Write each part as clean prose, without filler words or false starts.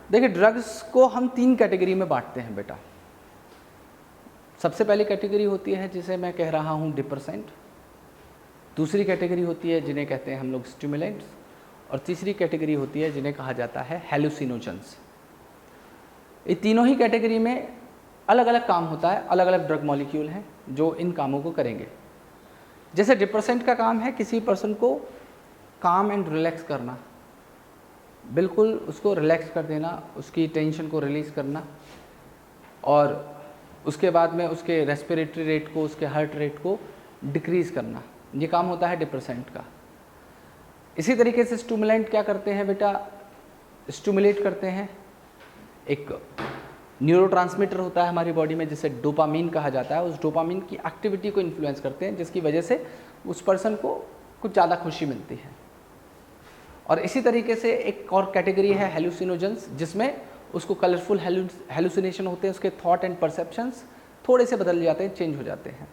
देखिए, ड्रग्स को हम 3 कैटेगरी में बांटते हैं बेटा। सबसे पहली कैटेगरी होती है जिसे मैं कह रहा हूँ डिप्रेसेंट, दूसरी कैटेगरी होती है जिन्हें कहते हैं हम लोग स्टिमुलेंट्स, और तीसरी कैटेगरी होती है जिन्हें कहा जाता है हेलुसिनोजेंस। ये तीनों ही कैटेगरी में अलग अलग काम होता है, अलग अलग ड्रग मॉलिक्यूल हैं जो इन कामों को करेंगे। जैसे डिप्रेसेंट का काम है किसी पर्सन को काम एंड रिलैक्स करना, बिल्कुल उसको रिलैक्स कर देना, उसकी टेंशन को रिलीज़ करना, और उसके बाद में उसके रेस्पिरेटरी रेट को, उसके हार्ट रेट को डिक्रीज़ करना। ये काम होता है डिप्रेसेंट का। इसी तरीके से स्टिमुलेंट क्या करते हैं बेटा, स्टिमुलेट करते हैं। एक न्यूरोट्रांसमीटर होता है हमारी बॉडी में जिसे डोपामीन कहा जाता है, उस डोपामीन की एक्टिविटी को इन्फ्लुएंस करते हैं, जिसकी वजह से उस पर्सन को कुछ ज़्यादा खुशी मिलती है। और इसी तरीके से एक और कैटेगरी है हेलुसिनोजेंस, जिसमें उसको कलरफुल हेलुसिनेशन होते हैं, उसके थॉट एंड परसेप्शंस थोड़े से बदल जाते हैं, चेंज हो जाते हैं।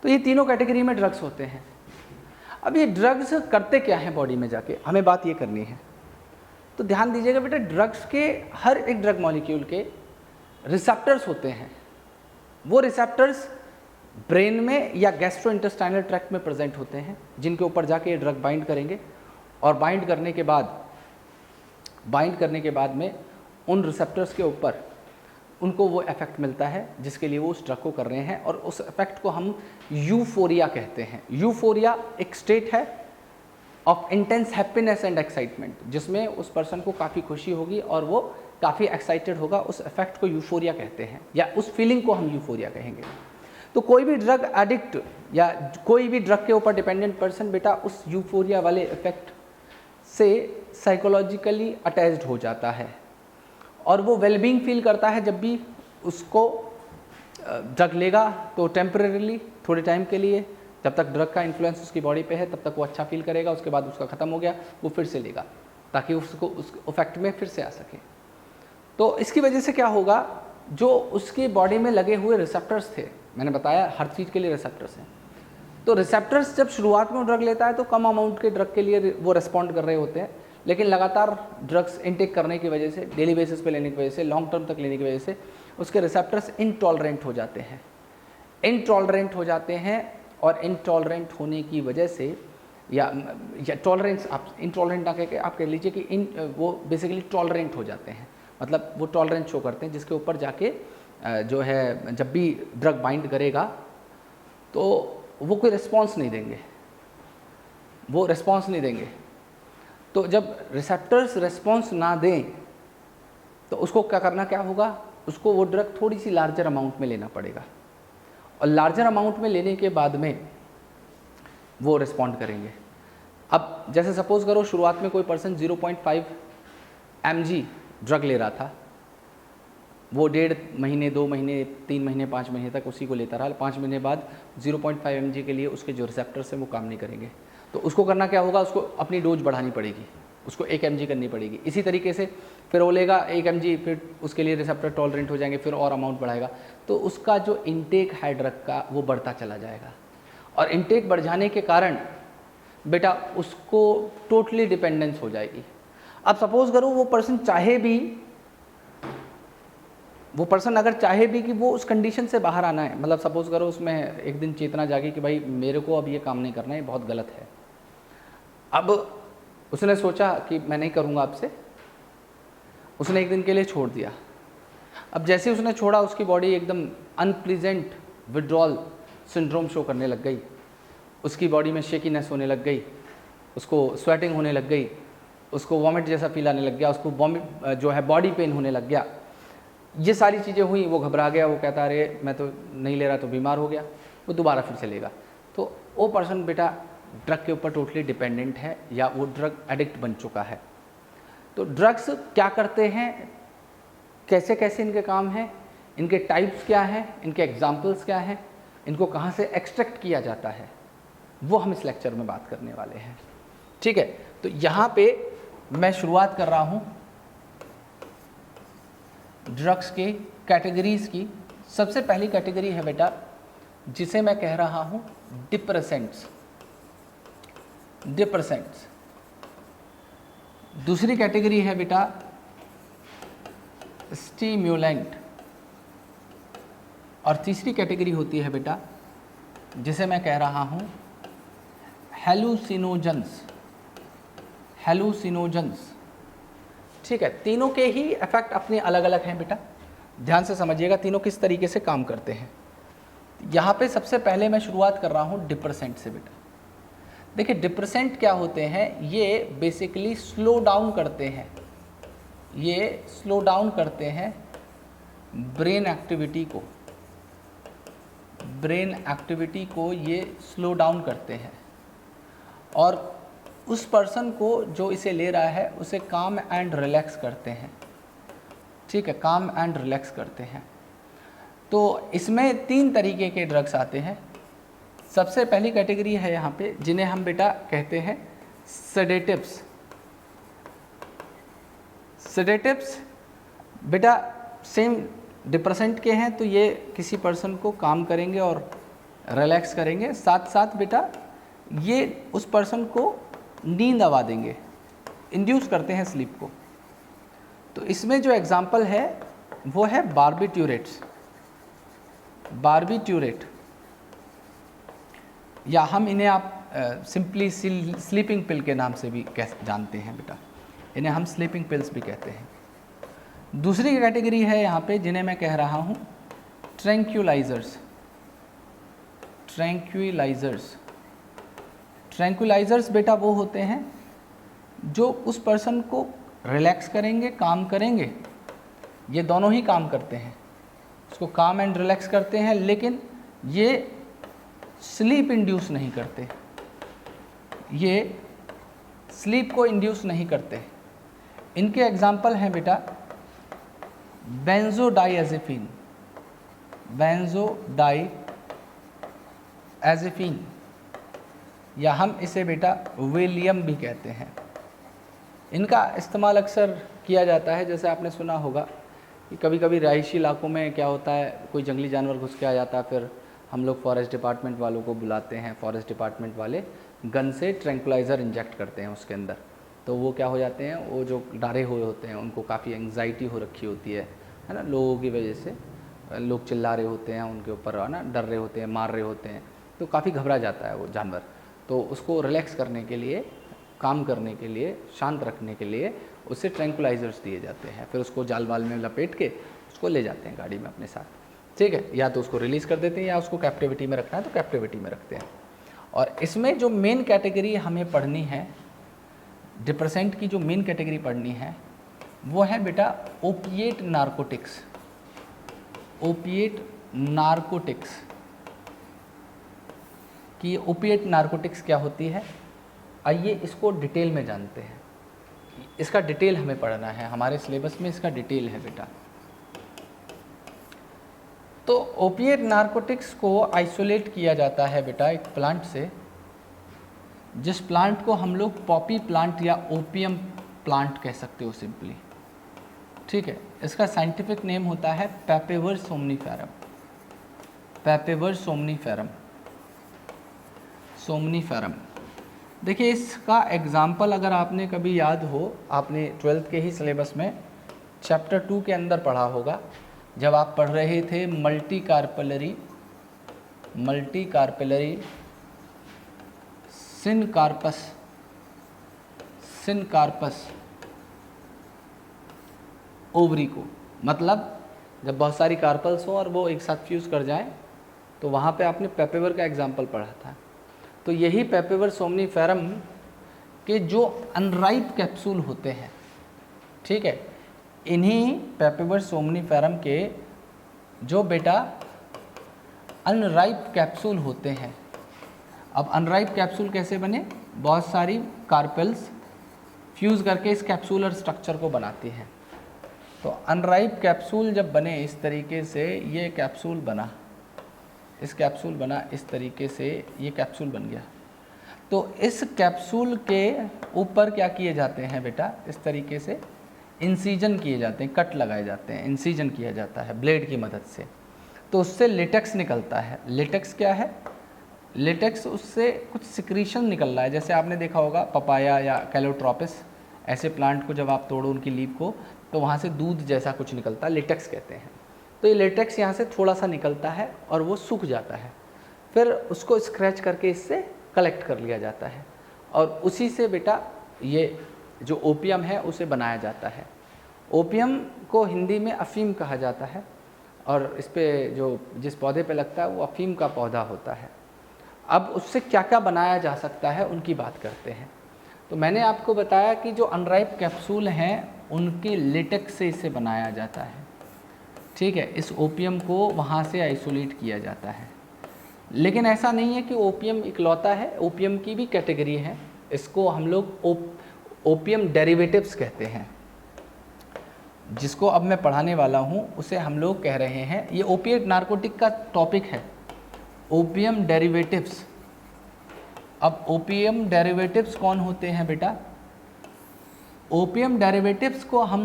तो ये तीनों कैटेगरी में ड्रग्स होते हैं। अब ये ड्रग्स करते क्या हैं बॉडी में जाके, हमें बात ये करनी है। तो ध्यान दीजिएगा बेटा, ड्रग्स के हर एक ड्रग मॉलिक्यूल के रिसेप्टर्स होते हैं। वो रिसेप्टर्स ब्रेन में या गैस्ट्रोइंटेस्टाइनल ट्रैक्ट में प्रेजेंट होते हैं, जिनके ऊपर जाके ये ड्रग बाइंड करेंगे, और बाइंड करने के बाद में उन रिसेप्टर्स के ऊपर उनको वो इफेक्ट मिलता है जिसके लिए वो उस ड्रग को कर रहे हैं, और उस इफेक्ट को हम यूफोरिया कहते हैं। यूफोरिया एक स्टेट है of intense happiness and excitement, जिसमें उस पर्सन को काफ़ी खुशी होगी और वो काफ़ी एक्साइटेड होगा। उस इफेक्ट को यूफोरिया कहते हैं, या उस फीलिंग को हम यूफोरिया कहेंगे। तो कोई भी ड्रग एडिक्ट या कोई भी ड्रग के ऊपर डिपेंडेंट पर्सन बेटा उस यूफोरिया वाले इफेक्ट से साइकोलॉजिकली अटैच्ड हो जाता है, और वो वेलबींग फील करता है जब भी उसको ड्रग लेगा। तो टेम्परेरीली, थोड़े टाइम के लिए, जब तक ड्रग का इन्फ्लुएंस उसकी बॉडी पे है तब तक वो अच्छा फील करेगा। उसके बाद उसका ख़त्म हो गया, वो फिर से लेगा ताकि उसको उस इफेक्ट में फिर से आ सके। तो इसकी वजह से क्या होगा, जो उसकी बॉडी में लगे हुए रिसेप्टर्स थे, मैंने बताया हर चीज़ के लिए रिसेप्टर्स हैं, तो रिसेप्टर्स जब शुरुआत में ड्रग लेता है तो कम अमाउंट के ड्रग के लिए वो रिस्पॉन्ड कर रहे होते हैं, लेकिन लगातार ड्रग्स इनटेक करने की वजह से, डेली बेसिस पे लेने की वजह से, लॉन्ग टर्म तक लेने की वजह से उसके रिसेप्टर्स इनटॉलरेंट हो जाते हैं। और इनटॉलरेंट होने की वजह से, या टॉलरेंस, आप इनटॉलरेंट ना कह के आप कह लीजिए कि वो बेसिकली टॉलरेंट हो जाते हैं, मतलब वो टॉलरेंस शो करते हैं, जिसके ऊपर जाके जो है जब भी ड्रग बाइंड करेगा तो वो कोई रिस्पॉन्स नहीं देंगे। तो जब रिसेप्टर्स रिस्पॉन्स ना दें तो उसको क्या होगा, उसको वो ड्रग थोड़ी सी लार्जर अमाउंट में लेना पड़ेगा, और लार्जर अमाउंट में लेने के बाद में वो रिस्पॉन्ड करेंगे। अब जैसे सपोज करो शुरुआत में कोई पर्सन 0.5 mg ड्रग ले रहा था, वो 1.5 महीने, 2 महीने, 3 महीने, 5 महीने तक उसी को लेता रहा। 5 महीने बाद 0.5 mg के लिए उसके जो रिसेप्टर्स हैं वो काम नहीं करेंगे, तो उसको करना क्या होगा, उसको अपनी डोज बढ़ानी पड़ेगी, उसको 1 mg करनी पड़ेगी। इसी तरीके से फिर वो लेगा 1 mg, फिर उसके लिए रिसेप्टर टॉलरेंट हो जाएंगे, फिर और अमाउंट बढ़ाएगा, तो उसका जो इनटेक है ड्रग का वो बढ़ता चला जाएगा। और इनटेक बढ़ जाने के कारण बेटा उसको टोटली डिपेंडेंस हो जाएगी। अब सपोज करो वो पर्सन अगर चाहे भी कि वो उस कंडीशन से बाहर आना है, मतलब सपोज करो उसमें एक दिन चेतना जागी कि भाई मेरे को अब ये काम नहीं करना है, ये बहुत गलत है। अब उसने सोचा कि मैं नहीं करूँगा आपसे, उसने एक दिन के लिए छोड़ दिया। अब जैसे उसने छोड़ा, उसकी बॉडी एकदम अनप्लीजेंट विड्रॉल सिंड्रोम शो करने लग गई, उसकी बॉडी में शेकीनेस होने लग गई, उसको स्वेटिंग होने लग गई, उसको वॉमिट जैसा फील आने लग गया, उसको वॉमिट जो है बॉडी पेन होने लग गया। ये सारी चीज़ें हुई, वो घबरा गया, वो कहता अरे मैं तो नहीं ले रहा, तो बीमार हो गया, वो दोबारा फिर से लेगा। तो वो पर्सन बेटा ड्रग के ऊपर टोटली डिपेंडेंट है, या वो ड्रग एडिक्ट बन चुका है। तो ड्रग्स क्या करते हैं, कैसे कैसे इनके काम हैं, इनके टाइप्स क्या हैं, इनके एग्जाम्पल्स क्या हैं, इनको कहाँ से एक्सट्रैक्ट किया जाता है, वो हम इस लेक्चर में बात करने वाले हैं। ठीक है, तो यहाँ पे मैं शुरुआत कर रहा हूँ ड्रग्स के कैटेगरीज की। सबसे पहली कैटेगरी है बेटा जिसे मैं कह रहा हूँ डिप्रेसेंट्स। दूसरी कैटेगरी है बेटा स्टिम्युलेंट। और तीसरी कैटेगरी होती है बेटा जिसे मैं कह रहा हूँ हेलुसिनोजेंस। हेलुसिनोजेंस, ठीक है। तीनों के ही इफेक्ट अपने अलग अलग हैं बेटा, ध्यान से समझिएगा तीनों किस तरीके से काम करते हैं। यहाँ पे सबसे पहले मैं शुरुआत कर रहा हूँ डिप्रेसेंट से बेटा। देखिए डिप्रेसेंट क्या होते हैं, ये बेसिकली स्लो डाउन करते हैं, ये स्लो डाउन करते हैं ब्रेन एक्टिविटी को, ब्रेन एक्टिविटी को ये स्लो डाउन करते हैं और उस पर्सन को जो इसे ले रहा है उसे काम एंड रिलैक्स करते हैं, ठीक है, काम एंड रिलैक्स करते हैं। तो इसमें 3 तरीके के ड्रग्स आते हैं। सबसे पहली कैटेगरी है यहाँ पे जिन्हें हम बेटा कहते हैं सेडेटिव्स। सेडेटिव्स बेटा सेम डिप्रेसेंट के हैं, तो ये किसी पर्सन को काम करेंगे और रिलैक्स करेंगे, साथ साथ बेटा ये उस पर्सन को नींद आवा देंगे, इंड्यूस करते हैं स्लीप को। तो इसमें जो एग्जाम्पल है वो है बार्बिट्यूरेट्स, बार्बिट्यूरेट, या हम इन्हें आप सिंपली स्लीपिंग पिल के नाम से भी जानते हैं बेटा, इन्हें हम स्लीपिंग पिल्स भी कहते हैं। दूसरी कैटेगरी है यहाँ पे जिन्हें मैं कह रहा हूँ ट्रैंक्विलाइजर्स। ट्रैंक्विलाइजर्स, ट्रैंक्विलाइजर्स बेटा वो होते हैं जो उस पर्सन को रिलैक्स करेंगे, काम करेंगे, ये दोनों ही काम करते हैं, उसको काम एंड रिलैक्स करते हैं, लेकिन ये स्लीप इंड्यूस नहीं करते, ये स्लीप को इंड्यूस नहीं करते। इनके एग्जाम्पल हैं बेटा बेंजोडाइएज़ेपिन, बेंजोडाइएज़ेपिन, या हम इसे बेटा विलियम भी कहते हैं। इनका इस्तेमाल अक्सर किया जाता है, जैसे आपने सुना होगा कि कभी कभी रिहायशी इलाकों में क्या होता है, कोई जंगली जानवर घुस के आ जाता है, फिर हम लोग फॉरेस्ट डिपार्टमेंट वालों को बुलाते हैं, फॉरेस्ट डिपार्टमेंट वाले गन से ट्रैंक्विलाइज़र इंजेक्ट करते हैं उसके अंदर, तो वो क्या हो जाते हैं, वो जो डरे हुए होते हैं उनको काफ़ी एंग्जाइटी हो रखी होती है ना, लोगों की वजह से, लोग चिल्ला रहे होते हैं उनके ऊपर, है ना, डर रहे होते हैं, मार रहे होते हैं, तो काफ़ी घबरा जाता है वो जानवर। तो उसको रिलैक्स करने के लिए, काम करने के लिए, शांत रखने के लिए उससे ट्रैंक्विलाइजर्स दिए जाते हैं, फिर उसको जाल बाल में लपेट के उसको ले जाते हैं गाड़ी में अपने साथ, ठीक है, या तो उसको रिलीज़ कर देते हैं या उसको कैप्टिविटी में रखना है तो कैप्टिविटी में रखते हैं। और इसमें जो मेन कैटेगरी हमें पढ़नी है, डिप्रेसेंट की जो मेन कैटेगरी पढ़नी है वो है बेटा ओपिएट नार्कोटिक्स। ओपिएट नार्कोटिक्स कि ओपिएट नार्कोटिक्स क्या होती है, आइए इसको डिटेल में जानते हैं। इसका डिटेल हमें पढ़ना है, हमारे सिलेबस में इसका डिटेल है बेटा। तो ओपिएट नार्कोटिक्स को आइसोलेट किया जाता है बेटा एक प्लांट से, जिस प्लांट को हम लोग पॉपी प्लांट या ओपियम प्लांट कह सकते हो सिंपली, ठीक है। इसका साइंटिफिक नेम होता है पेपेवर सोमनीफेरम, पेपेवर सोमनीफेरम, सोमनीफेरम। देखिए इसका एग्जाम्पल अगर आपने कभी याद हो, आपने 12th के ही सिलेबस में चैप्टर 2 के अंदर पढ़ा होगा, जब आप पढ़ रहे थे मल्टी कार्पेलरी सिनकार्पस ओवरी को, मतलब जब बहुत सारी कार्पल्स हो और वो एक साथ फ्यूज़ कर जाएं, तो वहाँ पे आपने पेपेवर का एग्जाम्पल पढ़ा था। तो यही पेपेवर सोमनीफेरम के जो अनराइप कैप्सूल होते हैं, ठीक है, इन्हीं पेपेवर सोमनीफेरम के जो बेटा अनराइप कैप्सूल होते हैं। अब अनराइप कैप्सूल कैसे बने, बहुत सारी कार्पेल्स फ्यूज़ करके इस कैप्सूलर स्ट्रक्चर को बनाती हैं। तो अनराइप कैप्सूल जब बने इस तरीके से, ये कैप्सूल बना, इस कैप्सूल बना इस तरीके से, ये कैप्सूल बन गया। तो इस कैप्सूल के ऊपर क्या किए जाते हैं बेटा, इस तरीके से इंसीजन किए जाते हैं, कट लगाए जाते हैं, इंसीजन किया जाता है ब्लेड की मदद से। तो उससे लेटेक्स निकलता है। लेटेक्स क्या है, लेटेक्स उससे कुछ सिक्रीशन निकल रहा है, जैसे आपने देखा होगा पपाया या कैलोट्रोपिस ऐसे प्लांट को जब आप तोड़ो उनकी लीफ को, तो वहाँ से दूध जैसा कुछ निकलता है, लेटेक्स कहते हैं। तो ये लेटेक्स यहाँ से थोड़ा सा निकलता है और वो सूख जाता है, फिर उसको स्क्रैच करके इससे कलेक्ट कर लिया जाता है और उसी से बेटा ये जो ओपियम है उसे बनाया जाता है। ओपियम को हिंदी में अफ़ीम कहा जाता है और इस पे जो जिस पौधे पे लगता है वो अफ़ीम का पौधा होता है। अब उससे क्या क्या बनाया जा सकता है उनकी बात करते हैं। तो मैंने आपको बताया कि जो अनराइप कैप्सूल हैं उनके लेटेक्स से इसे बनाया जाता है, ठीक है। इस ओपियम को वहाँ से आइसोलेट किया जाता है, लेकिन ऐसा नहीं है कि ओपियम इकलौता है, ओपियम की भी कैटेगरी है। इसको हम लोग ओपियम डेरिवेटिव्स कहते हैं। जिसको अब मैं पढ़ाने वाला हूँ उसे हम लोग कह रहे हैं, ये ओपिएट नारकोटिक का टॉपिक है, ओपियम डेरिवेटिव्स। अब ओपियम डेरिवेटिव्स कौन होते हैं बेटा? ओपियम डेरिवेटिव्स को हम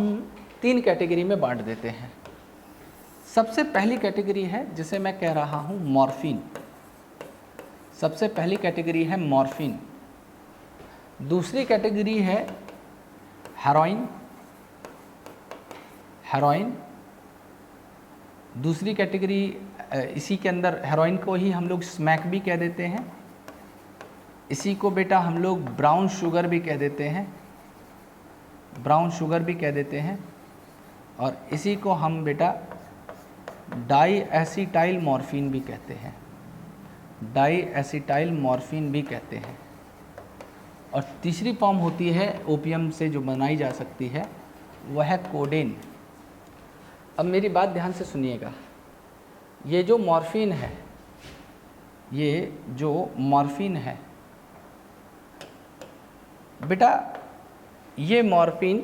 3 कैटेगरी में बांट देते हैं। सबसे पहली कैटेगरी है जिसे मैं कह रहा हूँ मॉर्फिन। सबसे पहली कैटेगरी है मॉर्फिन। दूसरी कैटेगरी है हेरोइन। हेरोइन दूसरी कैटेगरी, इसी के अंदर हेरोइन को ही हम लोग स्मैक भी कह देते हैं। इसी को बेटा हम लोग ब्राउन शुगर भी कह देते हैं, ब्राउन शुगर भी कह देते हैं। और इसी को हम बेटा डाई एसिटाइल मॉर्फिन भी कहते हैं, डाई एसिटाइल मॉर्फिन भी कहते हैं। और तीसरी फॉर्म होती है ओपियम से जो बनाई जा सकती है, वह है कोडेन। अब मेरी बात ध्यान से सुनिएगा, ये जो मॉर्फिन है, ये जो मॉर्फिन है बेटा, ये मॉर्फिन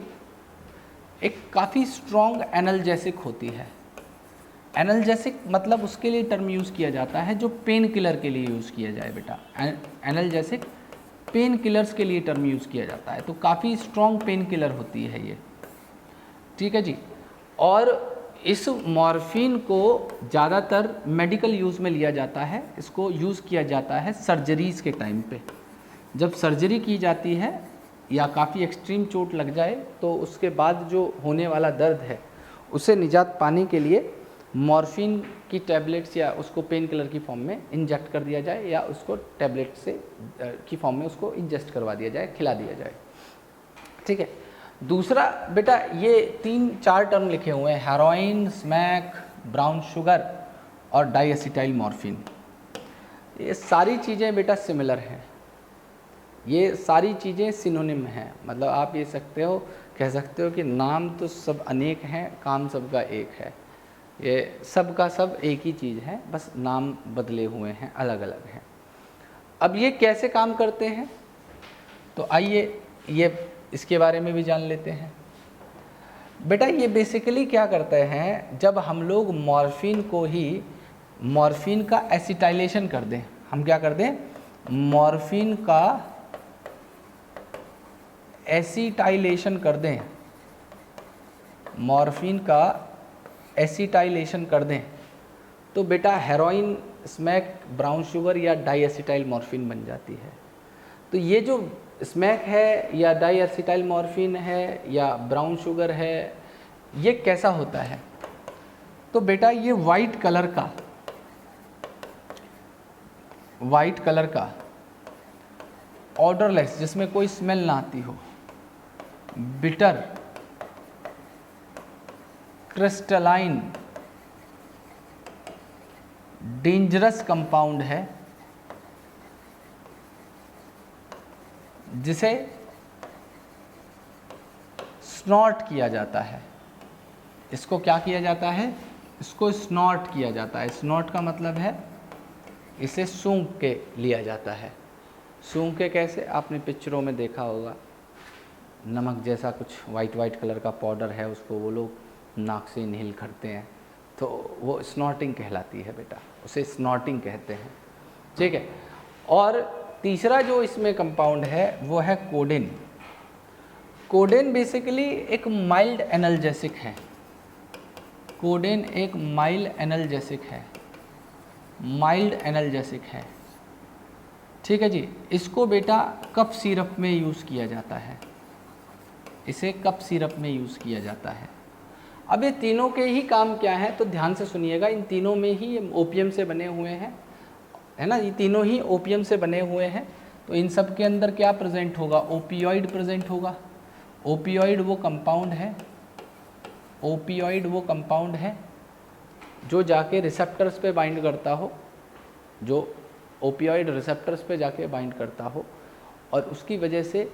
एक काफ़ी स्ट्रॉन्ग एनाल्जेसिक होती है। एनाल्जेसिक मतलब उसके लिए टर्म यूज़ किया जाता है जो पेन किलर के लिए यूज़ किया जाए बेटा। एनाल्जेसिक पेन किलर्स के लिए टर्म यूज़ किया जाता है, तो काफ़ी स्ट्रॉन्ग पेन किलर होती है ये, ठीक है जी। और इस मॉर्फिन को ज़्यादातर मेडिकल यूज़ में लिया जाता है। इसको यूज़ किया जाता है सर्जरीज़ के टाइम पे। जब सर्जरी की जाती है या काफ़ी एक्सट्रीम चोट लग जाए तो उसके बाद जो होने वाला दर्द है उसे निजात पाने के लिए मॉर्फिन की टैबलेट्स या उसको पेन किलर की फॉर्म में इंजेक्ट कर दिया जाए या उसको टैबलेट से की फॉर्म में उसको इंजेस्ट करवा दिया जाए, खिला दिया जाए, ठीक है। दूसरा बेटा, ये 3-4 टर्म लिखे हुए हैं, हेरोइन, स्मैक, ब्राउन शुगर और डाइएसिटाइल मॉर्फिन। ये सारी चीज़ें बेटा सिमिलर हैं, ये सारी चीज़ें सिनोनिम हैं। मतलब आप ये कह सकते हो कि नाम तो सब अनेक हैं, काम सबका एक है। ये सब का सब एक ही चीज़ है, बस नाम बदले हुए हैं, अलग अलग हैं। अब ये कैसे काम करते हैं, तो आइए ये इसके बारे में भी जान लेते हैं। बेटा ये बेसिकली क्या करते हैं, जब हम लोग मॉर्फिन का एसिटाइलेशन कर दें, हम क्या कर दें, मॉर्फिन का एसिटाइलेशन कर दें, मॉर्फिन का एसिटाइलेशन कर दें, तो बेटा हेरोइन, स्मैक, ब्राउन शुगर या डाइएसिटाइल मॉर्फिन बन जाती है। तो ये जो स्मैक है या डाइएसिटाइल मॉर्फिन है या ब्राउन शुगर है, ये कैसा होता है, तो बेटा ये वाइट कलर का ऑर्डरलेस, जिसमें कोई स्मेल ना आती हो, बिटर, क्रिस्टलाइन, डेंजरस कंपाउंड है, जिसे स्नॉट किया जाता है। इसको क्या किया जाता है, इसको स्नॉट किया जाता है। स्नॉट का मतलब है इसे सूंघ के लिया जाता है। सूंघ के कैसे, आपने पिक्चरों में देखा होगा, नमक जैसा कुछ वाइट कलर का पाउडर है, उसको वो लोग नाक से इनहेल करते हैं, तो वो स्नॉटिंग कहलाती है बेटा, उसे स्नॉटिंग कहते हैं, ठीक है। और तीसरा जो इसमें कंपाउंड है वो है कोडेन। कोडेन बेसिकली एक माइल्ड एनाल्जेसिक है। कोडेन एक माइल्ड एनाल्जेसिक है, ठीक है जी। इसको बेटा कफ सिरप में यूज़ किया जाता है। इसे कप सिरप में यूज़ किया जाता है। अब ये तीनों के ही काम क्या है, तो ध्यान से सुनिएगा, इन तीनों में ही ये ओपियम से बने हुए हैं, है ना, ये तीनों ही ओपियम से बने हुए हैं। तो इन सब के अंदर क्या प्रेजेंट होगा, ओपियोइड प्रेजेंट होगा। ओपियोइड वो कंपाउंड है, ओपियोइड वो कंपाउंड है जो जाके रिसेप्टर्स पे बाइंड करता हो, जो ओपियोइड रिसेप्टर्स पे जाके बाइंड करता हो और उसकी वजह से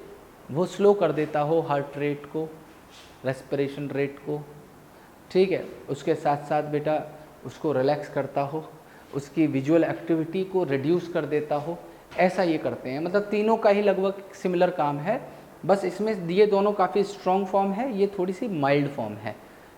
वो स्लो कर देता हो हार्ट रेट को, रेस्पिरेशन रेट को, ठीक है। उसके साथ साथ बेटा उसको रिलैक्स करता हो, उसकी विजुअल एक्टिविटी को रिड्यूस कर देता हो, ऐसा ये करते हैं। मतलब तीनों का ही लगभग सिमिलर काम है, बस इसमें ये दोनों काफ़ी स्ट्रॉन्ग फॉर्म है, ये थोड़ी सी माइल्ड फॉर्म है,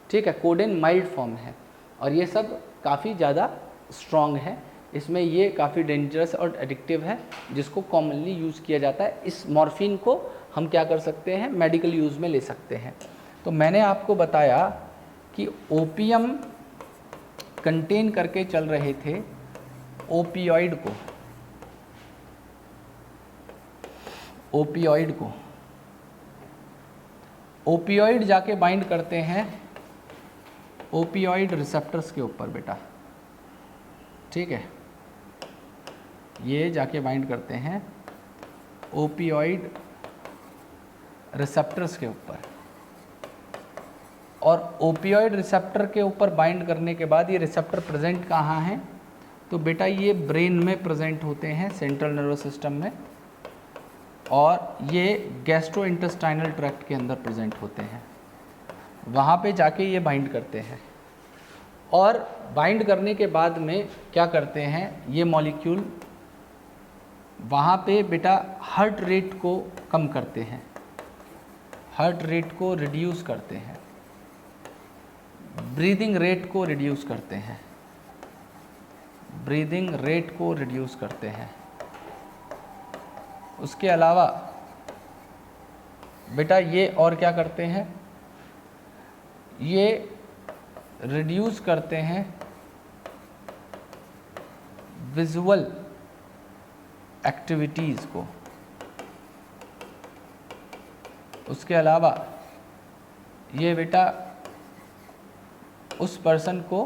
ठीक है। कोडेन माइल्ड फॉर्म है और ये सब काफ़ी ज़्यादा स्ट्रॉन्ग है। इसमें ये काफ़ी डेंजरस और एडिक्टिव है, जिसको कॉमनली यूज़ किया जाता है। इस मॉर्फिन को हम क्या कर सकते हैं, मेडिकल यूज़ में ले सकते हैं। तो मैंने आपको बताया कि ओपियम कंटेन करके चल रहे थे ओपियोइड को, ओपियोइड को। ओपियोइड जाके बाइंड करते हैं ओपियोइड रिसेप्टर्स के ऊपर बेटा, ठीक है। ये जाके बाइंड करते हैं ओपियोइड रिसेप्टर्स के ऊपर, और ओपियोइड रिसेप्टर के ऊपर बाइंड करने के बाद ये रिसेप्टर प्रेजेंट कहाँ हैं, तो बेटा ये ब्रेन में प्रेजेंट होते हैं, सेंट्रल नर्वस सिस्टम में, और ये गैस्ट्रोइंटेस्टाइनल ट्रैक्ट के अंदर प्रेजेंट होते हैं। वहाँ पे जाके ये बाइंड करते हैं और बाइंड करने के बाद में क्या करते हैं, ये मॉलिक्यूल वहाँ पे बेटा हार्ट रेट को कम करते हैं, हार्ट रेट को रिड्यूस करते हैं, ब्रीदिंग रेट को रिड्यूस करते हैं, ब्रीदिंग रेट को रिड्यूस करते हैं। उसके अलावा बेटा ये और क्या करते हैं, ये रिड्यूस करते हैं विजुअल एक्टिविटीज़ को। उसके अलावा ये बेटा उस पर्सन को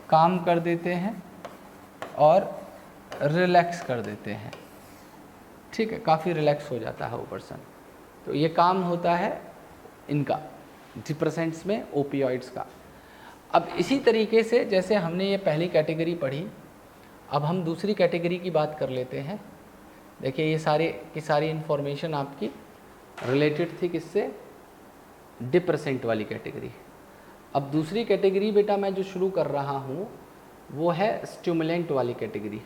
काम कर देते हैं और रिलैक्स कर देते हैं, ठीक है, काफ़ी रिलैक्स हो जाता है वो पर्सन। तो ये काम होता है इनका, डिप्रेसेंट्स में ओपियोइड्स का। अब इसी तरीके से जैसे हमने ये पहली कैटेगरी पढ़ी, अब हम दूसरी कैटेगरी की बात कर लेते हैं। देखिए ये सारी की सारी इन्फॉर्मेशन आपकी रिलेटेड थी किससे, डिप्रेसेंट वाली कैटेगरी। अब दूसरी कैटेगरी बेटा मैं जो शुरू कर रहा हूँ वो है स्टिमुलेंट वाली कैटेगरी,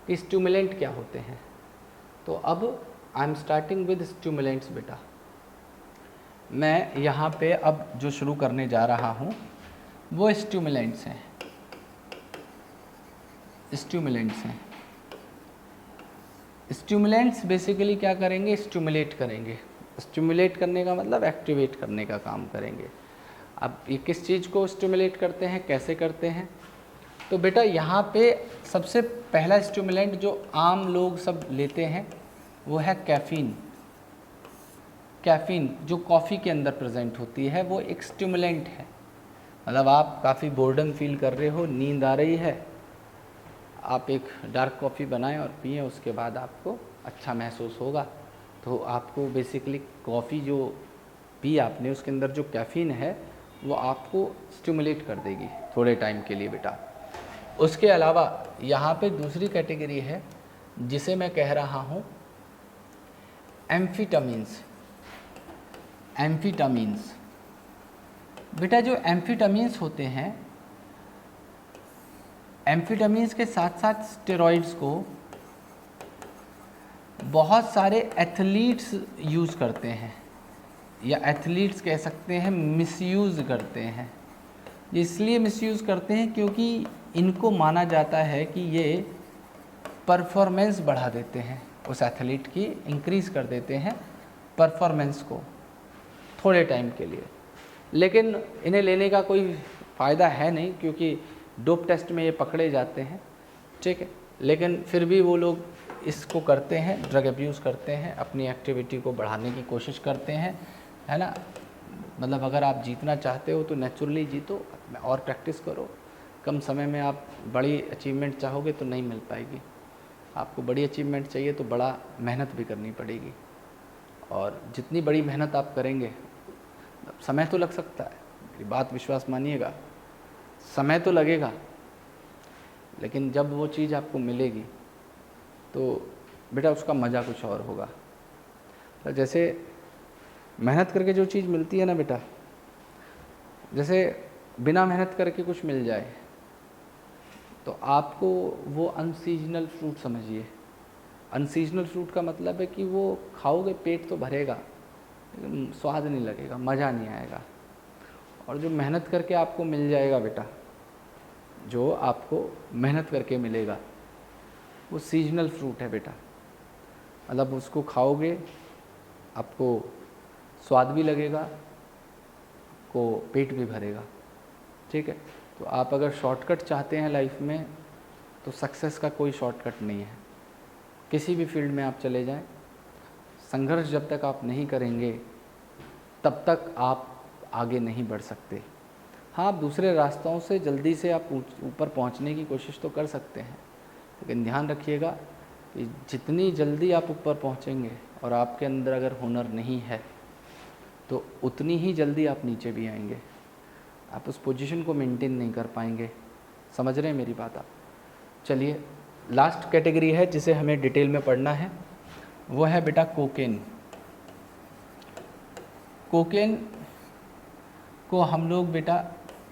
कि स्टिमुलेंट क्या होते हैं। तो अब I am starting with stimulants बेटा। मैं यहाँ पे अब जो शुरू करने जा रहा हूँ वो स्टिमुलेंट्स हैं, स्टिमुलेंट्स हैं। स्टिमुलेंट्स बेसिकली क्या करेंगे, स्टिमुलेट करेंगे। स्टिमुलेट करने का मतलब एक्टिवेट करने का काम करेंगे। अब ये किस चीज़ को स्टिमुलेट करते हैं, कैसे करते हैं, तो बेटा यहाँ पे सबसे पहला स्टिमुलेंट जो आम लोग सब लेते हैं वो है कैफ़ीन। कैफ़ीन जो कॉफ़ी के अंदर प्रेजेंट होती है वो एक स्टिमुलेंट है। मतलब आप काफ़ी बोर्डम फील कर रहे हो, नींद आ रही है, आप एक डार्क कॉफ़ी बनाएं और पिएं, उसके बाद आपको अच्छा महसूस होगा। तो आपको बेसिकली कॉफ़ी जो पी आपने उसके अंदर जो कैफ़ीन है वो आपको स्टिमुलेट कर देगी थोड़े टाइम के लिए बेटा। उसके अलावा यहाँ पे दूसरी कैटेगरी है जिसे मैं कह रहा हूँ एम्फीटामिन्स। एम्फीटामिन्स बेटा जो एम्फीटामिन्स होते हैं, एम्फीटामिन्स के साथ साथ स्टेरॉइड्स को बहुत सारे एथलीट्स यूज़ करते हैं, या एथलीट्स कह सकते हैं मिसयूज़ करते हैं। इसलिए मिसयूज़ करते हैं क्योंकि इनको माना जाता है कि ये परफॉर्मेंस बढ़ा देते हैं, उस एथलीट की इंक्रीज़ कर देते हैं परफॉर्मेंस को थोड़े टाइम के लिए। लेकिन इन्हें लेने का कोई फ़ायदा है नहीं क्योंकि डोप टेस्ट में ये पकड़े जाते हैं, ठीक है। लेकिन फिर भी वो लोग इसको करते हैं, ड्रग अब्यूज़ करते हैं, अपनी एक्टिविटी को बढ़ाने की कोशिश करते हैं, है ना। मतलब अगर आप जीतना चाहते हो तो नेचुरली जीतो और प्रैक्टिस करो। कम समय में आप बड़ी अचीवमेंट चाहोगे तो नहीं मिल पाएगी। आपको बड़ी अचीवमेंट चाहिए तो बड़ा मेहनत भी करनी पड़ेगी, और जितनी बड़ी मेहनत आप करेंगे, समय तो लग सकता है, मेरी बात विश्वास मानिएगा, समय तो लगेगा, लेकिन जब वो चीज़ आपको मिलेगी तो बेटा उसका मज़ा कुछ और होगा। तो जैसे मेहनत करके जो चीज़ मिलती है ना बेटा, जैसे बिना मेहनत करके कुछ मिल जाए तो आपको वो अनसीजनल फ्रूट समझिए। अनसीजनल फ्रूट का मतलब है कि वो खाओगे पेट तो भरेगा लेकिन स्वाद नहीं लगेगा, मज़ा नहीं आएगा। और जो मेहनत करके आपको मिल जाएगा बेटा, जो आपको मेहनत करके मिलेगा, वो सीजनल फ्रूट है बेटा। मतलब उसको खाओगे आपको स्वाद भी लगेगा, आपको पेट भी भरेगा, ठीक है। तो आप अगर शॉर्टकट चाहते हैं लाइफ में तो सक्सेस का कोई शॉर्टकट नहीं है। किसी भी फील्ड में आप चले जाएं, संघर्ष जब तक आप नहीं करेंगे तब तक आप आगे नहीं बढ़ सकते। हाँ, आप दूसरे रास्तों से जल्दी से आप ऊपर पहुंचने की कोशिश तो कर सकते हैं, लेकिन ध्यान रखिएगा कि जितनी जल्दी आप ऊपर पहुंचेंगे और आपके अंदर अगर हुनर नहीं है तो उतनी ही जल्दी आप नीचे भी आएंगे, आप उस पोजीशन को मेंटेन नहीं कर पाएंगे। समझ रहे हैं मेरी बात आप? चलिए, लास्ट कैटेगरी है जिसे हमें डिटेल में पढ़ना है, वो है बेटा कोकेन। कोकेन को हम लोग बेटा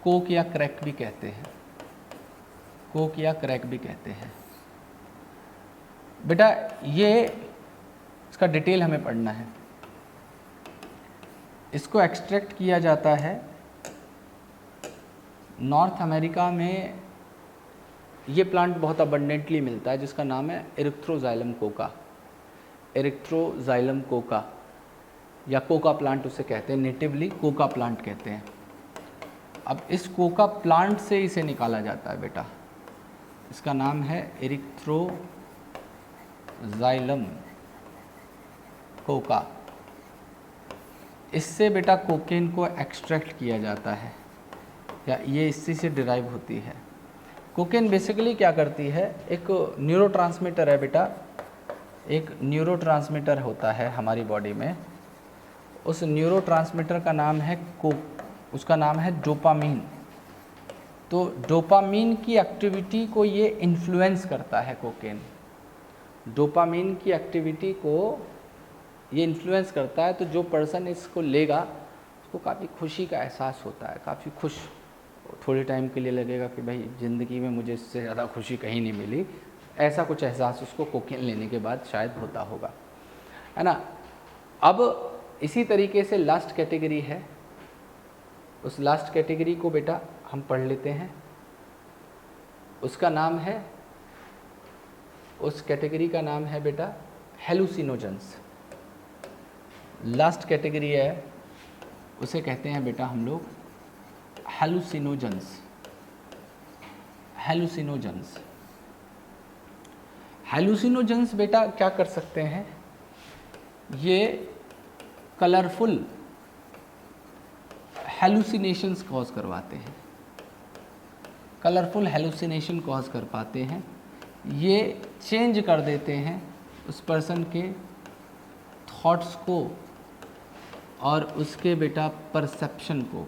कोक या क्रैक भी कहते हैं, कोक या क्रैक भी कहते हैं बेटा। ये इसका डिटेल हमें पढ़ना है। इसको एक्सट्रैक्ट किया जाता है नॉर्थ अमेरिका में। ये प्लांट बहुत अबंडेंटली मिलता है जिसका नाम है एरिथ्रोजाइलम कोका। एरिथ्रोजाइलम कोका या कोका प्लांट उसे कहते हैं, नेटिवली कोका प्लांट कहते हैं। अब इस कोका प्लांट से इसे निकाला जाता है बेटा, इसका नाम है एरिथ्रोजाइलम कोका। इससे बेटा कोकेन को एक्सट्रैक्ट किया जाता है, या ये इसी से डिराइव होती है। कोकेन बेसिकली क्या करती है, एक न्यूरोट्रांसमीटर है बेटा, एक न्यूरोट्रांसमीटर होता है हमारी बॉडी में। उस न्यूरोट्रांसमीटर का नाम है उसका नाम है डोपामीन। तो डोपामीन की एक्टिविटी को ये इन्फ्लुएंस करता है कोकेन, डोपामीन की एक्टिविटी को ये इन्फ्लुएंस करता है। तो जो पर्सन इसको लेगा उसको काफ़ी खुशी का एहसास होता है, काफ़ी खुश, थोड़े टाइम के लिए लगेगा कि भाई ज़िंदगी में मुझे इससे ज़्यादा खुशी कहीं नहीं मिली, ऐसा कुछ एहसास उसको कोकेन लेने के बाद शायद होता होगा, है ना। अब इसी तरीके से लास्ट कैटेगरी है, उस लास्ट कैटेगरी को बेटा हम पढ़ लेते हैं। उसका नाम है, उस कैटेगरी का नाम है बेटा हेलुसिनोजेंस। लास्ट कैटेगरी है, उसे कहते हैं बेटा हम लोग हेलुसिनोजेंस। हेलुसिनोजेंस, हेलुसिनोजेंस बेटा क्या कर सकते हैं, ये कलरफुल हेलुसिनेशंस कॉज करवाते हैं, कलरफुल हेलुसिनेशन कॉज कर पाते हैं। ये चेंज कर देते हैं उस पर्सन के थॉट्स को और उसके बेटा परसेप्शन को,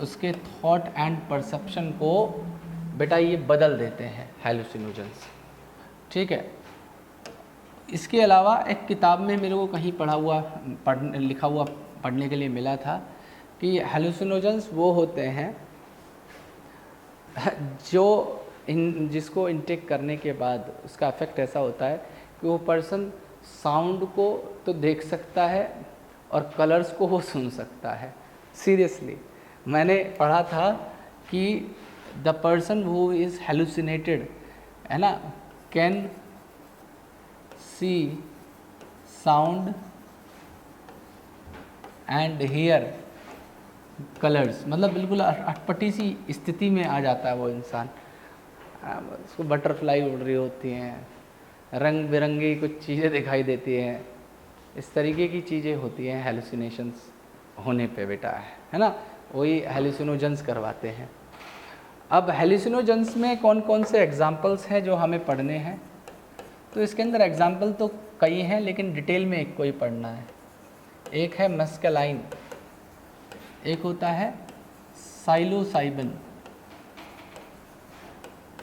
उसके थॉट एंड परसेप्शन को बेटा ये बदल देते हैं हेलुसिनोजेंस, ठीक है। इसके अलावा एक किताब में मेरे को कहीं लिखा हुआ पढ़ने के लिए मिला था कि हेलुसिनोजेंस वो होते हैं जिसको इनटेक करने के बाद उसका इफेक्ट ऐसा होता है कि वो पर्सन साउंड को तो देख सकता है और कलर्स को वो सुन सकता है। सीरियसली मैंने पढ़ा था कि द पर्सन हु इज़ हेलुसिनेटेड, है ना, can see sound and here colours. मतलब बिल्कुल अटपटी सी स्थिति में आ जाता है वो इंसान। उसको बटरफ्लाई उड़ रही होती हैं, रंग बिरंगी कुछ चीज़ें दिखाई देती हैं, इस तरीके की चीज़ें होती हैं हेलुसिनेशंस होने पे बेटा, है ना, वही हेलुसिनोजेंस करवाते हैं। अब हेलुसिनोजेंस में कौन कौन से एग्जाम्पल्स हैं जो हमें पढ़ने हैं, तो इसके अंदर एग्जाम्पल तो कई हैं लेकिन डिटेल में एक को ही पढ़ना है। एक है मस्कलाइन, एक होता है साइलोसाइबिन,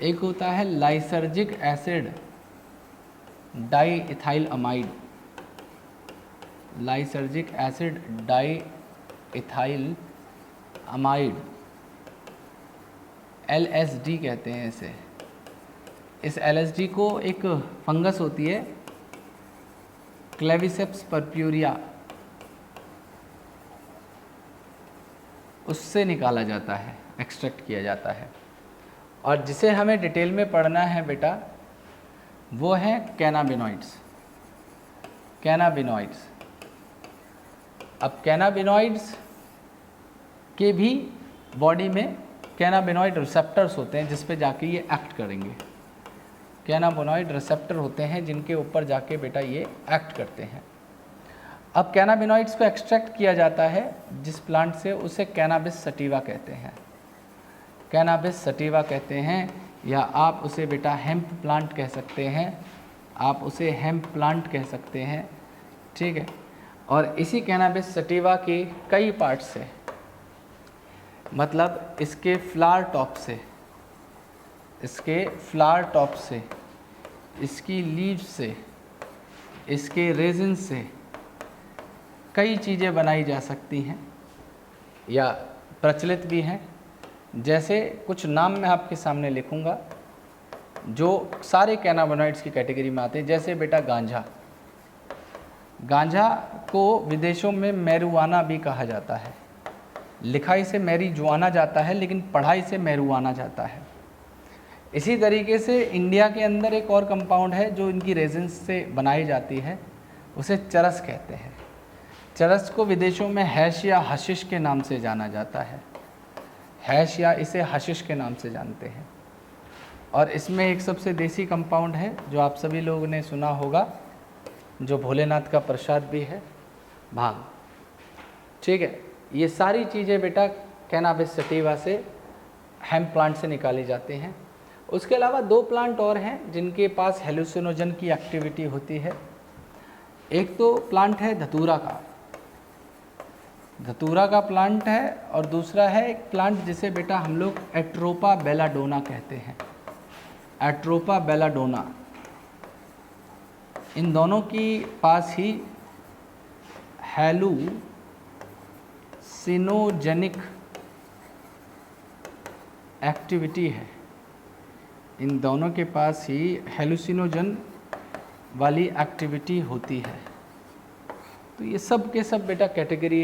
एक होता है lysergic acid di ethyl amide, lysergic acid di ethyl amide, LSD कहते हैं इसे। इस LSD को एक फंगस होती है क्लेविसेप्स पर्प्यूरिया, उससे निकाला जाता है, एक्सट्रैक्ट किया जाता है। और जिसे हमें डिटेल में पढ़ना है बेटा वो है कैनाबिनॉइड्स। कैनाबिनॉइड्स, अब कैनाबिनॉइड्स के भी बॉडी में कैनाबिनॉइड रिसेप्टर्स होते हैं जिस पे जाके ये एक्ट करेंगे। कैनाबिनॉइड रिसेप्टर होते हैं जिनके ऊपर जाके बेटा ये एक्ट करते हैं। अब कैनाबिनॉइड्स को एक्सट्रैक्ट किया जाता है जिस प्लांट से, उसे कैनाबिस सटिवा कहते हैं। कैनाबिस सटिवा कहते हैं, या आप उसे बेटा हेम्प प्लांट कह सकते हैं, आप उसे हेम्प प्लांट कह सकते हैं, ठीक है। और इसी कैनाबिस सटिवा के कई पार्ट्स से, मतलब इसके फ्लावर टॉप से, इसके फ्लावर टॉप से, इसकी लीव्स से, इसके रेजिन से कई चीज़ें बनाई जा सकती हैं या प्रचलित भी हैं। जैसे कुछ नाम मैं आपके सामने लिखूंगा जो सारे कैनाबिनॉइड्स की कैटेगरी में आते हैं। जैसे बेटा गांजा, गांजा को विदेशों में मैरुआना भी कहा जाता है। लिखाई से मैरीजुआना जाता है लेकिन पढ़ाई से मैरुआना जाता है। इसी तरीके से इंडिया के अंदर एक और कंपाउंड है जो इनकी रेजिन्स से बनाई जाती है, उसे चरस कहते हैं। चरस को विदेशों में हैश या हशिश के नाम से जाना जाता है। हैश या इसे हशिश के नाम से जानते हैं। और इसमें एक सबसे देसी कंपाउंड है जो आप सभी लोगों ने सुना होगा, जो भोलेनाथ का प्रसाद भी है, भांग, ठीक है। ये सारी चीज़ें बेटा कैनाबिस सटिवा से, हेम्प प्लांट से निकाली जाती हैं। उसके अलावा दो प्लांट और हैं जिनके पास हेलुसिनोजन की एक्टिविटी होती है। एक तो प्लांट है धतूरा का, धतूरा का प्लांट है, और दूसरा है एक प्लांट जिसे बेटा हम लोग एट्रोपा बेलाडोना कहते हैं। एट्रोपा बेलाडोना, इन दोनों की पास ही हेलुसिनोजेनिक एक्टिविटी है। इन दोनों के पास ही हेलुसिनोजन वाली एक्टिविटी होती है। तो ये सब के सब बेटा कैटेगरी